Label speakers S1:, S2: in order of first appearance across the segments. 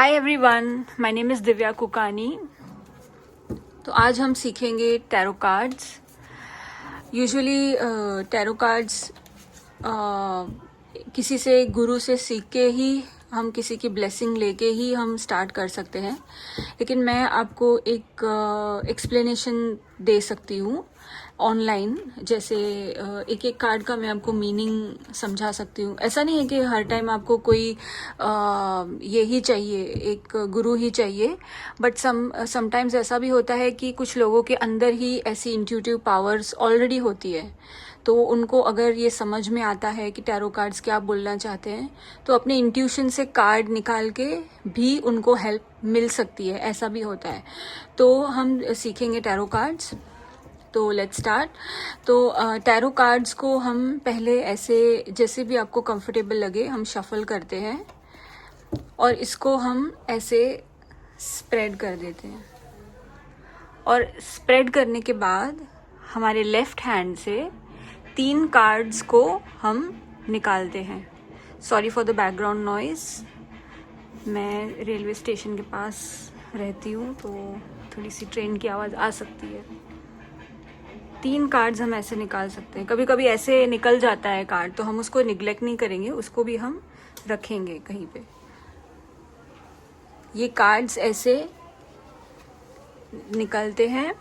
S1: Hi everyone, my name is Divya Kukani. तो आज हम सीखेंगे tarot cards. Usually tarot cards किसी से गुरु से सीख के ही हम किसी की ब्लेसिंग लेके ही हम स्टार्ट कर सकते हैं, लेकिन मैं आपको एक एक्सप्लेनेशन दे सकती हूँ ऑनलाइन। जैसे एक एक कार्ड का मैं आपको मीनिंग समझा सकती हूँ। ऐसा नहीं है कि हर टाइम आपको कोई ये ही चाहिए, एक गुरु ही चाहिए, बट समटाइम्स ऐसा भी होता है कि कुछ लोगों के अंदर ही ऐसी इंट्यूटिव पावर्स ऑलरेडी होती है। तो उनको अगर ये समझ में आता है कि टैरो कार्ड्स क्या बोलना चाहते हैं, तो अपने इंट्यूशन से कार्ड निकाल के भी उनको हेल्प मिल सकती है, ऐसा भी होता है। तो हम सीखेंगे टैरो कार्ड्स। तो लेट्स स्टार्ट। तो टैरो कार्ड्स को हम पहले ऐसे जैसे भी आपको कंफर्टेबल लगे हम शफल करते हैं और इसको हम ऐसे स्प्रेड कर देते हैं। और स्प्रेड करने के बाद हमारे लेफ्ट हैंड से 3 कार्ड्स को हम निकालते हैं। Sorry for the background noise, मैं रेलवे स्टेशन के पास रहती हूँ तो थोड़ी सी ट्रेन की आवाज़ आ सकती है। 3 कार्ड्स हम ऐसे निकाल सकते हैं। कभी कभी ऐसे निकल जाता है कार्ड, तो हम उसको निग्लेक्ट नहीं करेंगे, उसको भी हम रखेंगे कहीं पे। ये कार्ड्स ऐसे निकलते हैं,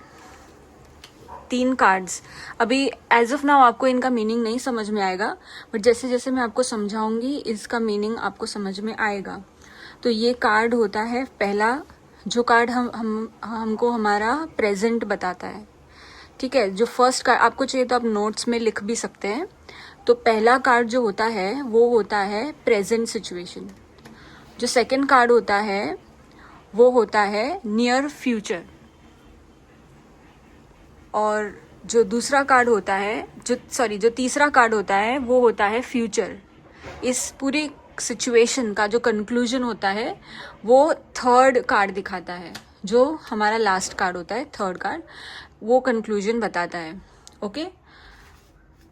S1: 3 कार्ड्स। अभी एज ऑफ नाउ आपको इनका मीनिंग नहीं समझ में आएगा, बट जैसे जैसे मैं आपको समझाऊंगी इसका मीनिंग आपको समझ में आएगा। तो ये कार्ड होता है पहला, जो कार्ड हमको हमारा प्रेजेंट बताता है। ठीक है, जो फर्स्ट कार्ड आपको चाहिए तो आप नोट्स में लिख भी सकते हैं। तो पहला कार्ड जो होता है वो होता है प्रेजेंट सिचुएशन। जो सेकंड कार्ड होता है वो होता है नियर फ्यूचर। और जो दूसरा कार्ड होता है, जो तीसरा कार्ड होता है वो होता है फ्यूचर। इस पूरी सिचुएशन का जो कंक्लूजन होता है वो थर्ड कार्ड दिखाता है। जो हमारा लास्ट कार्ड होता है, थर्ड कार्ड, वो कंक्लूजन बताता है। ओके,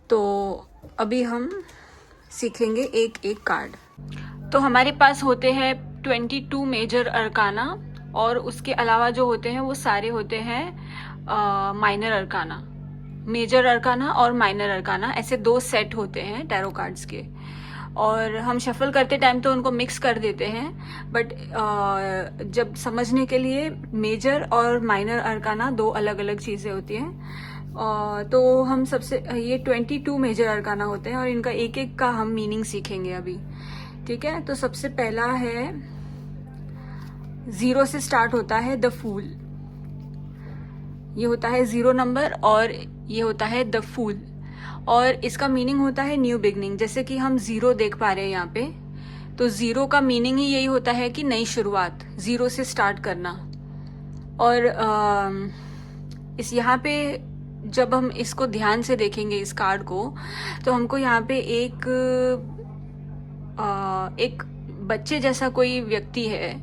S1: तो अभी हम सीखेंगे एक एक कार्ड। तो हमारे पास होते हैं 22 मेजर अरकाना, और उसके अलावा जो होते हैं वो सारे होते हैं माइनर अरकाना। मेजर अरकाना और माइनर अरकाना, ऐसे 2 सेट होते हैं टैरो कार्ड्स के। और हम शफल करते टाइम तो उनको मिक्स कर देते हैं, बट जब समझने के लिए मेजर और माइनर अरकाना 2 अलग अलग चीज़ें होती हैं। तो हम सबसे ये 22 मेजर अरकाना होते हैं और इनका एक एक का हम मीनिंग सीखेंगे अभी। ठीक है, तो सबसे पहला है 0 से स्टार्ट होता है द फूल। ये होता है 0 नंबर और ये होता है द फूल, और इसका मीनिंग होता है न्यू बिगनिंग। जैसे कि हम 0 देख पा रहे हैं यहाँ पे, तो 0 का मीनिंग ही यही होता है कि नई शुरुआत, 0 से स्टार्ट करना। और इस यहाँ पे जब हम इसको ध्यान से देखेंगे इस कार्ड को, तो हमको यहाँ पे एक बच्चे जैसा कोई व्यक्ति है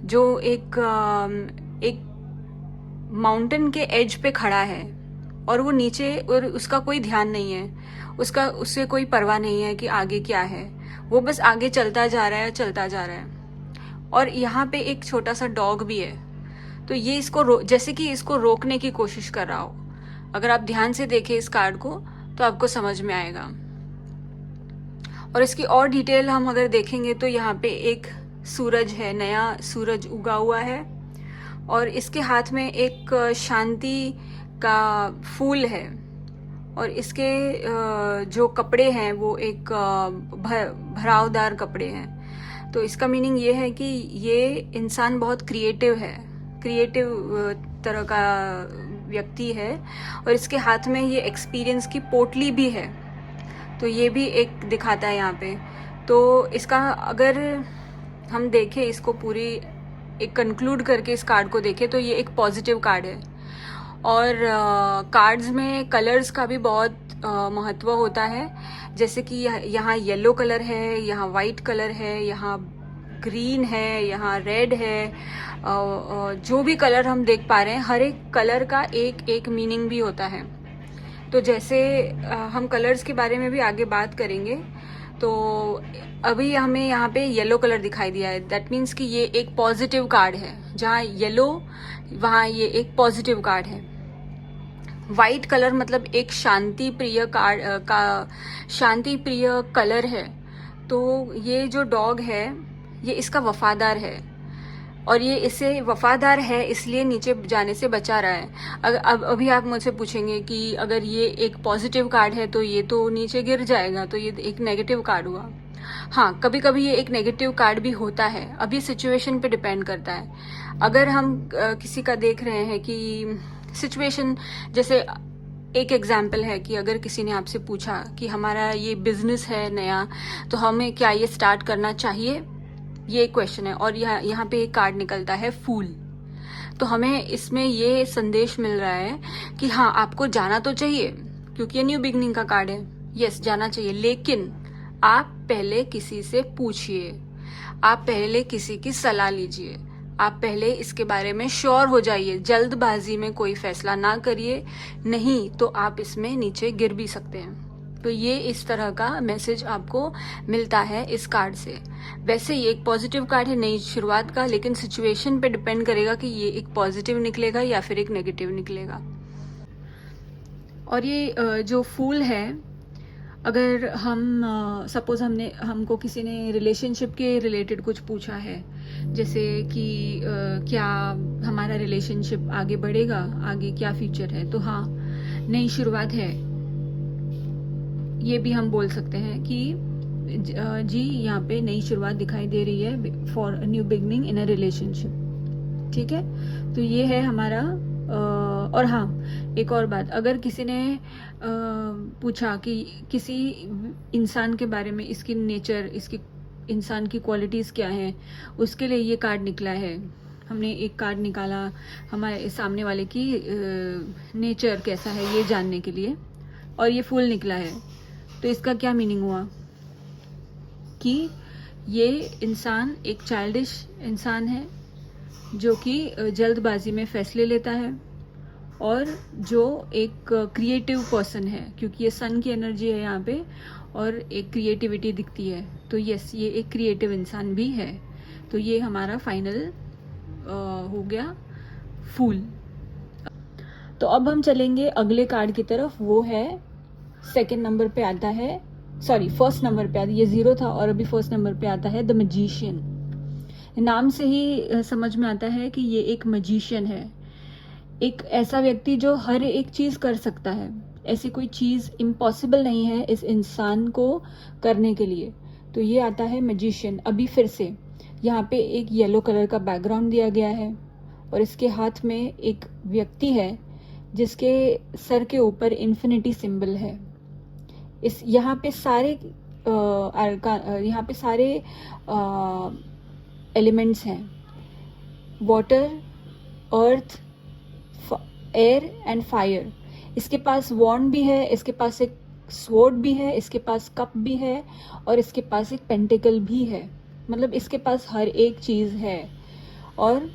S1: जो एक माउंटेन के एज पे खड़ा है और वो नीचे, और उसका कोई ध्यान नहीं है, उससे कोई परवाह नहीं है कि आगे क्या है। वो बस आगे चलता जा रहा है, चलता जा रहा है। और यहाँ पे एक छोटा सा डॉग भी है। तो ये इसको जैसे कि इसको रोकने की कोशिश कर रहा हो। अगर आप ध्यान से देखें इस कार्ड को तो आपको समझ में आएगा। और इसकी और डिटेल हम अगर देखेंगे तो यहाँ पे एक सूरज है, नया सूरज उगा हुआ है, और इसके हाथ में एक शांति का फूल है, और इसके जो कपड़े हैं वो एक भरावदार कपड़े हैं। तो इसका मीनिंग ये है कि ये इंसान बहुत क्रिएटिव है, क्रिएटिव तरह का व्यक्ति है, और इसके हाथ में ये एक्सपीरियंस की पोटली भी है। तो ये भी एक दिखाता है यहाँ पे। तो इसका अगर हम देखें, इसको पूरी एक कंक्लूड करके इस कार्ड को देखें, तो ये एक पॉजिटिव कार्ड है। और कार्ड्स में कलर्स का भी बहुत महत्व होता है। जैसे कि यहाँ येलो कलर है, यहाँ वाइट कलर है, यहाँ ग्रीन है, यहाँ रेड है। जो भी कलर हम देख पा रहे हैं, हर एक कलर का एक एक मीनिंग भी होता है। तो जैसे हम कलर्स के बारे में भी आगे बात करेंगे, तो अभी हमें यहाँ पे येलो कलर दिखाई दिया है, दैट मीन्स कि ये एक पॉजिटिव कार्ड है। जहाँ येलो वहाँ ये एक पॉजिटिव कार्ड है। वाइट कलर मतलब एक शांति प्रिय कार्ड का शांति प्रिय कलर है। तो ये जो डॉग है ये इसका वफादार है, और ये इसे वफादार है इसलिए नीचे जाने से बचा रहा है। अब अभी आप मुझसे पूछेंगे कि अगर ये एक पॉजिटिव कार्ड है तो ये तो नीचे गिर जाएगा, तो ये एक नेगेटिव कार्ड हुआ। हाँ, कभी कभी ये एक नेगेटिव कार्ड भी होता है, अभी सिचुएशन पे डिपेंड करता है। अगर हम किसी का देख रहे हैं कि सिचुएशन, जैसे एक एग्जाम्पल है कि अगर किसी ने आपसे पूछा कि हमारा ये बिजनेस है नया, तो हमें क्या ये स्टार्ट करना चाहिए, ये क्वेश्चन है, और यहाँ पे एक कार्ड निकलता है फूल। तो हमें इसमें ये संदेश मिल रहा है कि हाँ, आपको जाना तो चाहिए, क्योंकि ये न्यू बिगनिंग का कार्ड है। यस, जाना चाहिए, लेकिन आप पहले किसी से पूछिए, आप पहले किसी की सलाह लीजिए, आप पहले इसके बारे में श्योर हो जाइए। जल्दबाजी में कोई फैसला ना करिए, नहीं तो आप इसमें नीचे गिर भी सकते हैं। तो ये इस तरह का मैसेज आपको मिलता है इस कार्ड से। वैसे ये एक पॉजिटिव कार्ड है नई शुरुआत का, लेकिन सिचुएशन पे डिपेंड करेगा कि ये एक पॉजिटिव निकलेगा या फिर एक नेगेटिव निकलेगा। और ये जो फूल है, अगर हम सपोज हमको किसी ने रिलेशनशिप के रिलेटेड कुछ पूछा है, जैसे कि क्या हमारा रिलेशनशिप आगे बढ़ेगा, आगे क्या फ्यूचर है, तो हाँ, नई शुरुआत है, ये भी हम बोल सकते हैं कि जी यहाँ पे नई शुरुआत दिखाई दे रही है for a new beginning in a relationship. ठीक है, तो ये है हमारा। और हाँ, एक और बात, अगर किसी ने पूछा कि किसी इंसान के बारे में, इसकी नेचर, इसकी इंसान की क्वालिटीज़ क्या हैं, उसके लिए ये कार्ड निकला है। हमने एक कार्ड निकाला हमारे सामने वाले की नेचर कैसा है ये जानने के लिए, और ये फूल निकला है। तो इसका क्या मीनिंग हुआ कि ये इंसान एक चाइल्डिश इंसान है, जो कि जल्दबाजी में फैसले लेता है, और जो एक क्रिएटिव पर्सन है, क्योंकि ये सन की एनर्जी है यहाँ पे, और एक क्रिएटिविटी दिखती है। तो यस, ये एक क्रिएटिव इंसान भी है। तो ये हमारा फाइनल हो गया फूल। तो अब हम चलेंगे अगले कार्ड की तरफ, वो है सेकेंड नंबर पे आता है, सॉरी फर्स्ट नंबर पे आता है, ये 0 था और अभी फर्स्ट नंबर पे आता है द मैजिशियन। नाम से ही समझ में आता है कि ये एक मैजिशियन है, एक ऐसा व्यक्ति जो हर एक चीज कर सकता है। ऐसी कोई चीज इम्पॉसिबल नहीं है इस इंसान को करने के लिए। तो ये आता है मैजिशियन। अभी फिर से यहाँ पे एक येलो कलर का बैकग्राउंड दिया गया है, और इसके हाथ में एक व्यक्ति है जिसके सर के ऊपर इन्फिनिटी सिंबल है। इस यहाँ पे सारे एलिमेंट्स हैं, water, earth, air and fire. इसके पास वॉन्ड भी है, इसके पास एक स्वॉर्ड भी है, इसके पास कप भी है, और इसके पास एक पेंटिकल भी है। मतलब इसके पास हर एक चीज है, और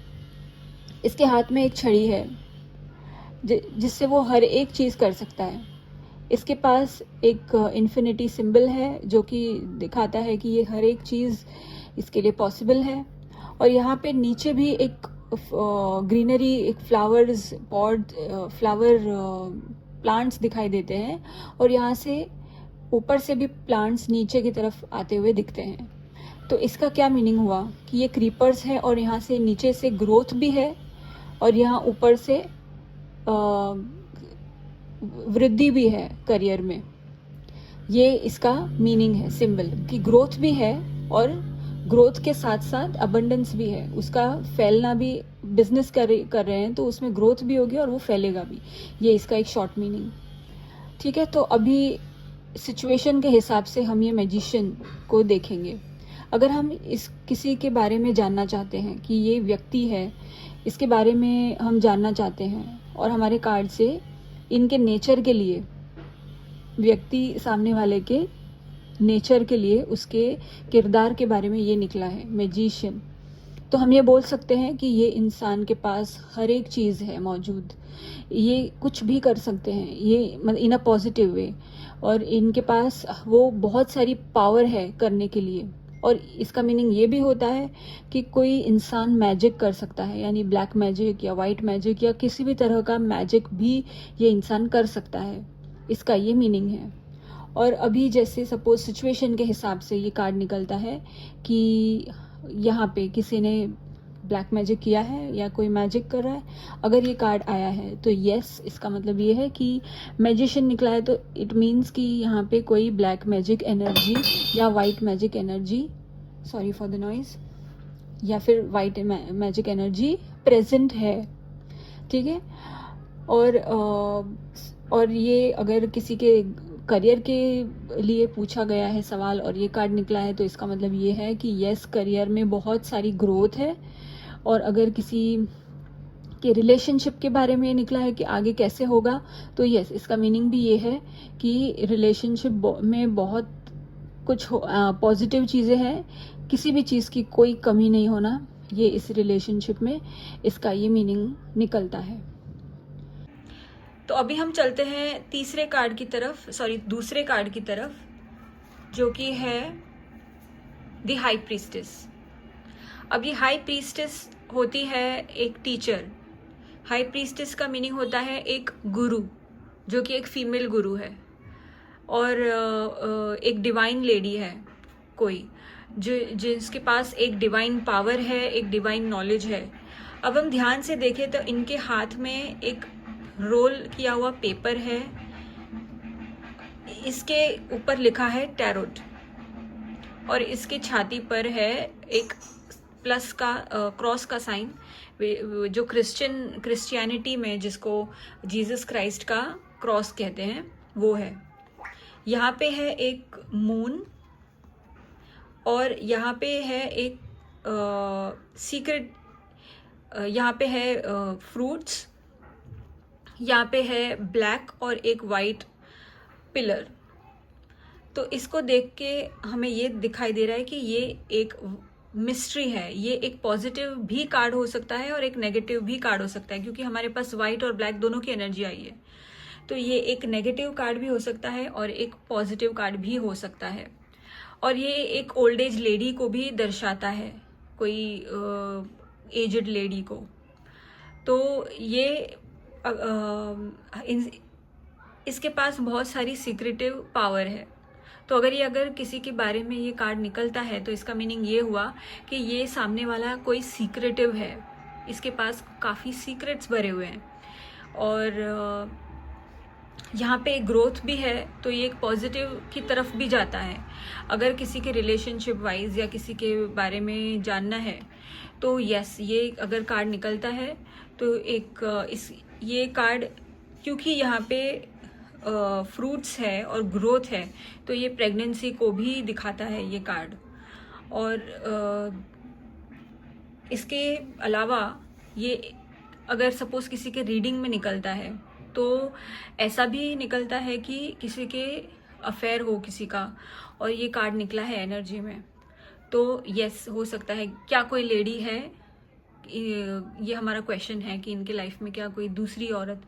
S1: इसके हाथ में एक छड़ी है जिससे वो हर एक चीज कर सकता है। इसके पास एक इन्फिनिटी सिंबल है जो कि दिखाता है कि ये हर एक चीज इसके लिए पॉसिबल है। और यहाँ पे नीचे भी एक ग्रीनरी, एक फ्लावर प्लांट्स दिखाई देते हैं, और यहाँ से ऊपर से भी प्लांट्स नीचे की तरफ आते हुए दिखते हैं। तो इसका क्या मीनिंग हुआ कि ये क्रीपर्स है, और यहाँ से नीचे से ग्रोथ भी है, और यहाँ ऊपर से वृद्धि भी है करियर में। ये इसका मीनिंग है, सिंबल, कि ग्रोथ भी है, और ग्रोथ के साथ साथ अबंडेंस भी है। उसका फैलना भी, बिजनेस कर रहे हैं तो उसमें ग्रोथ भी होगी और वो फैलेगा भी। ये इसका एक शॉर्ट मीनिंग। ठीक है, तो अभी सिचुएशन के हिसाब से हम ये मैजिशियन को देखेंगे। अगर हम किसी के बारे में जानना चाहते हैं कि ये व्यक्ति है, इसके बारे में हम जानना चाहते हैं, और हमारे कार्ड से इनके नेचर के लिए, व्यक्ति सामने वाले के नेचर के लिए, उसके किरदार के बारे में ये निकला है मैजिशियन। तो हम ये बोल सकते हैं कि ये इंसान के पास हर एक चीज़ है मौजूद, ये कुछ भी कर सकते हैं, ये मतलब इन अ पॉजिटिव वे, और इनके पास वो बहुत सारी पावर है करने के लिए। और इसका मीनिंग ये भी होता है कि कोई इंसान मैजिक कर सकता है, यानी ब्लैक मैजिक या वाइट मैजिक या किसी भी तरह का मैजिक भी ये इंसान कर सकता है, इसका ये मीनिंग है। और अभी जैसे सपोज सिचुएशन के हिसाब से ये कार्ड निकलता है कि यहाँ पे किसी ने ब्लैक मैजिक किया है या कोई मैजिक कर रहा है। अगर ये कार्ड आया है तो यस, इसका मतलब ये है कि मैजिशियन निकला है, तो इट मीन्स कि यहाँ पे कोई ब्लैक मैजिक एनर्जी या white magic energy, sorry for the noise, या फिर वाइट मैजिक एनर्जी प्रेजेंट है, ठीक है। और ये अगर किसी के करियर के लिए पूछा गया है सवाल और ये कार्ड निकला है, तो इसका मतलब ये है कि यस, करियर में बहुत सारी ग्रोथ है। और अगर किसी के रिलेशनशिप के बारे में निकला है कि आगे कैसे होगा, तो यस, इसका मीनिंग भी ये है कि रिलेशनशिप में बहुत कुछ पॉजिटिव चीज़ें हैं, किसी भी चीज़ की कोई कमी नहीं होना, ये इस रिलेशनशिप में, इसका ये मीनिंग निकलता है। तो अभी हम चलते हैं दूसरे कार्ड की तरफ, जो कि है द हाई प्रीस्टेस। अब ये हाई प्रीस्टेस होती है एक टीचर। हाई प्रीस्टेस का मीनिंग होता है एक गुरु, जो कि एक फीमेल गुरु है, और एक डिवाइन लेडी है कोई, जिसके पास एक डिवाइन पावर है, एक डिवाइन नॉलेज है। अब हम ध्यान से देखें तो इनके हाथ में एक रोल किया हुआ पेपर है, इसके ऊपर लिखा है टैरोट, और इसके छाती पर है एक प्लस का क्रॉस का साइन, जो क्रिश्चियनिटी में जिसको जीसस क्राइस्ट का क्रॉस कहते हैं वो है। यहाँ पे है एक मून, और यहाँ पे है एक सीक्रेट, यहाँ पे है फ्रूट्स, यहाँ पे है ब्लैक और एक वाइट पिलर। तो इसको देख के हमें ये दिखाई दे रहा है कि ये एक मिस्ट्री है, ये एक पॉजिटिव भी कार्ड हो सकता है और एक नेगेटिव भी कार्ड हो सकता है, क्योंकि हमारे पास वाइट और ब्लैक दोनों की एनर्जी आई है। तो ये एक नेगेटिव कार्ड भी हो सकता है और एक पॉजिटिव कार्ड भी हो सकता है। और ये एक ओल्ड एज लेडी को भी दर्शाता है, कोई एजड लेडी को। तो ये इसके पास बहुत सारी सीक्रेटिव पावर है। तो अगर किसी के बारे में ये कार्ड निकलता है, तो इसका मीनिंग ये हुआ कि ये सामने वाला कोई सीक्रेटिव है, इसके पास काफ़ी सीक्रेट्स भरे हुए हैं, और यहाँ पे एक ग्रोथ भी है, तो ये एक पॉजिटिव की तरफ भी जाता है। अगर किसी के रिलेशनशिप वाइज या किसी के बारे में जानना है, तो यस, ये अगर कार्ड निकलता है तो ये कार्ड, क्योंकि यहाँ पे फ्रूट्स है और ग्रोथ है, तो ये प्रेगनेंसी को भी दिखाता है ये कार्ड। और इसके अलावा ये अगर सपोज किसी के रीडिंग में निकलता है, तो ऐसा भी निकलता है कि किसी के अफेयर हो किसी का, और ये कार्ड निकला है एनर्जी में, तो यस, हो सकता है क्या कोई लेडी है, ये हमारा क्वेश्चन है कि इनके लाइफ में क्या कोई दूसरी औरत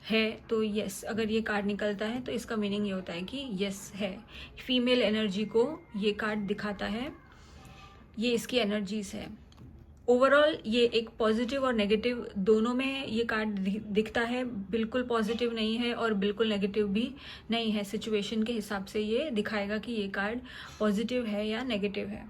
S1: है। तो यस, अगर ये कार्ड निकलता है तो इसका मीनिंग ये होता है कि यस है, फीमेल एनर्जी को ये कार्ड दिखाता है, ये इसकी एनर्जीज है। ओवरऑल ये एक पॉजिटिव और नेगेटिव दोनों में ये कार्ड दिखता है, बिल्कुल पॉजिटिव नहीं है और बिल्कुल नेगेटिव भी नहीं है। सिचुएशन के हिसाब से ये दिखाएगा कि ये कार्ड पॉजिटिव है या नेगेटिव है।